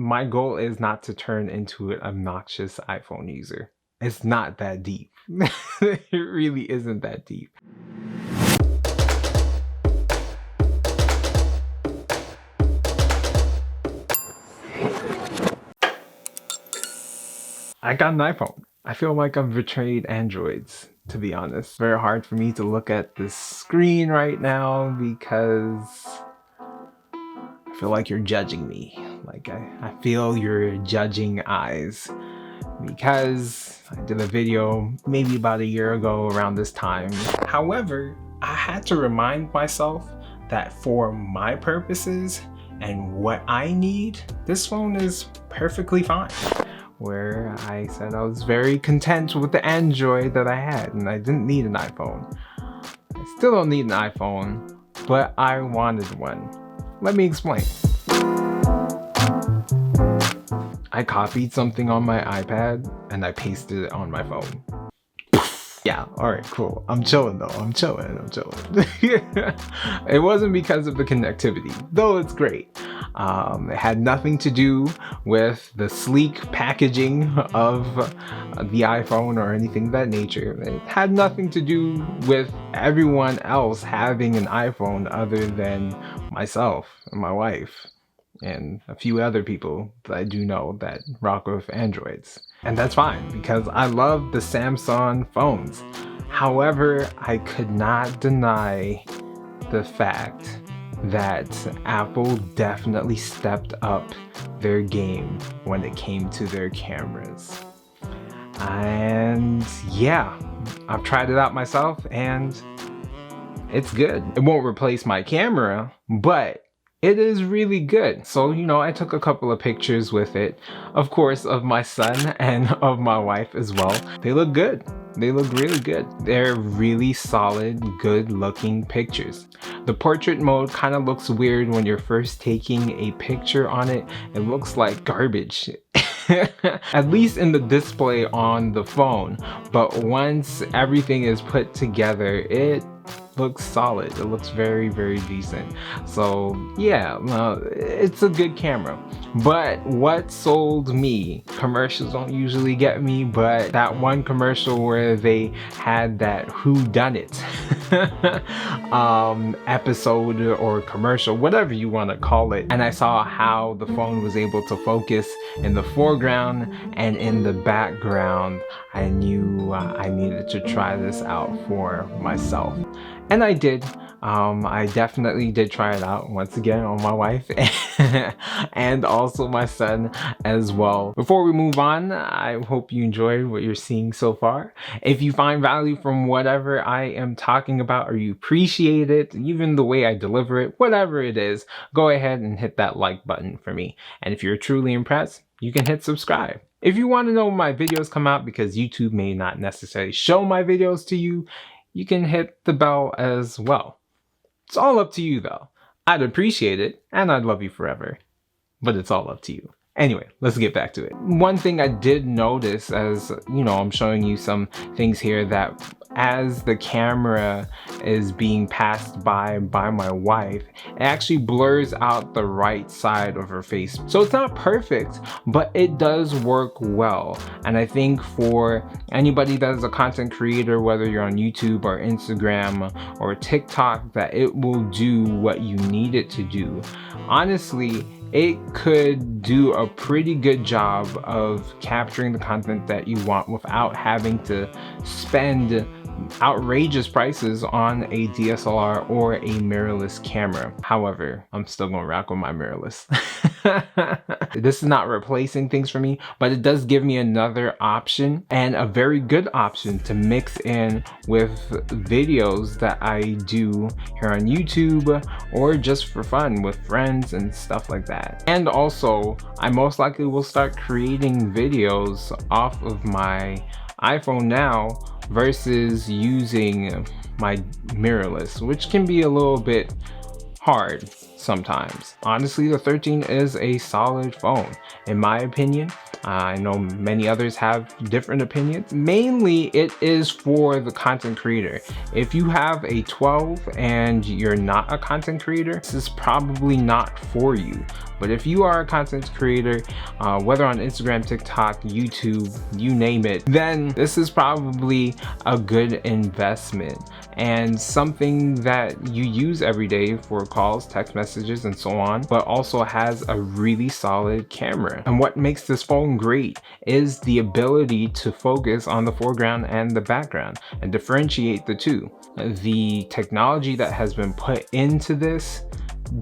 my goal is not to turn into an obnoxious iPhone user. It's not that deep. It really isn't that deep. I got an iPhone. I feel like I've betrayed Androids, to be honest. Very hard for me to look at the screen right now because I feel like you're judging me. Like I feel your judging eyes because I did a video maybe about a year ago around this time. However, I had to remind myself that for my purposes and what I need, this phone is perfectly fine. Where I said I was very content with the Android that I had and I didn't need an iPhone. I still don't need an iPhone, but I wanted one. Let me explain. I copied something on my iPad and I pasted it on my phone. Yeah, alright, cool. I'm chilling though. I'm chilling. It wasn't because of the connectivity, though it's great. It had nothing to do with the sleek packaging of the iPhone or anything of that nature. It had nothing to do with everyone else having an iPhone other than myself and my wife and a few other people that I do know that rock with Androids. And that's fine because I love the Samsung phones. However, I could not deny the fact that Apple definitely stepped up their game when it came to their cameras. And yeah, I've tried it out myself and it's good. It won't replace my camera, but it is really good. So, you know, I took a couple of pictures with it, of course, of my son and of my wife as well. They look good. They look really good. They're really solid, good looking pictures. The portrait mode kind of looks weird when you're first taking a picture on it. It looks like garbage. At least in the display on the phone. But once everything is put together, it looks solid. It looks very, very decent. So yeah, it's a good camera. But what sold me, commercials don't usually get me, but that one commercial where they had that whodunit episode or commercial, whatever you want to call it, and I saw how the phone was able to focus in the foreground and in the background, I knew I needed to try this out for myself. And I did. I definitely did try it out once again on my wife and also my son as well. Before we move on, I hope you enjoyed what you're seeing so far. If you find value from whatever I am talking about or you appreciate it, even the way I deliver it, whatever it is, go ahead and hit that like button for me. And if you're truly impressed, you can hit subscribe. If you want to know when my videos come out, because YouTube may not necessarily show my videos to you, you can hit the bell as well. It's all up to you though. I'd appreciate it and I'd love you forever, but it's all up to you. Anyway, let's get back to it. One thing I did notice, as you know, I'm showing you some things here, that as the camera is being passed by my wife, it actually blurs out the right side of her face. So it's not perfect, but it does work well. And I think for anybody that is a content creator, whether you're on YouTube or Instagram or TikTok, that it will do what you need it to do. Honestly, it could do a pretty good job of capturing the content that you want without having to spend outrageous prices on a DSLR or a mirrorless camera. However, I'm still gonna rock with my mirrorless. This is not replacing things for me, but it does give me another option, and a very good option, to mix in with videos that I do here on YouTube or just for fun with friends and stuff like that. And also, I most likely will start creating videos off of my iPhone now versus using my mirrorless, which can be a little bit hard sometimes. Honestly, the 13 is a solid phone, in my opinion. I know many others have different opinions. Mainly, it is for the content creator. If you have a 12 and you're not a content creator, this is probably not for you. But if you are a content creator, whether on Instagram, TikTok, YouTube, you name it, then this is probably a good investment and something that you use every day for calls, text messages, and so on, but also has a really solid camera. And what makes this phone great is the ability to focus on the foreground and the background and differentiate the two. The technology that has been put into this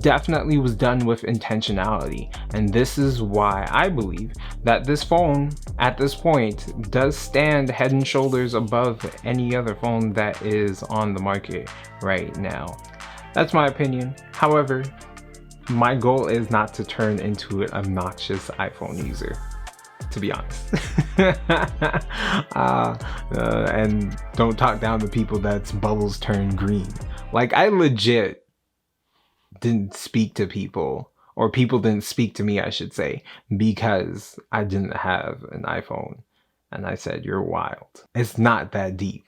definitely was done with intentionality, and this is why I believe that this phone at this point does stand head and shoulders above any other phone that is on the market right now. That's my opinion. However, my goal is not to turn into an obnoxious iPhone user, to be honest. And don't talk down to people that's bubbles turn green. Like, I legit didn't speak to people, or people didn't speak to me, I should say, because I didn't have an iPhone. And I said, you're wild. It's not that deep.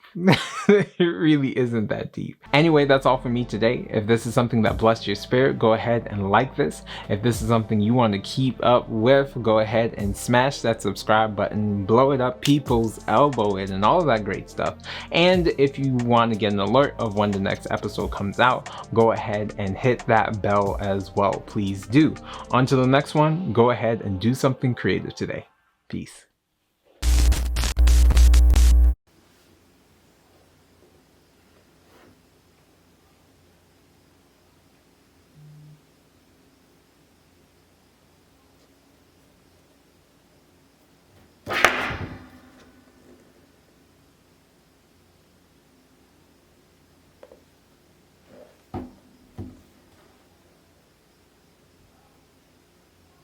It really isn't that deep. Anyway, that's all for me today. If this is something that blessed your spirit, go ahead and like this. If this is something you want to keep up with, go ahead and smash that subscribe button, blow it up people's elbow it, and all of that great stuff. And if you want to get an alert of when the next episode comes out, go ahead and hit that bell as well. Please do. On to the next one. Go ahead and do something creative today. Peace.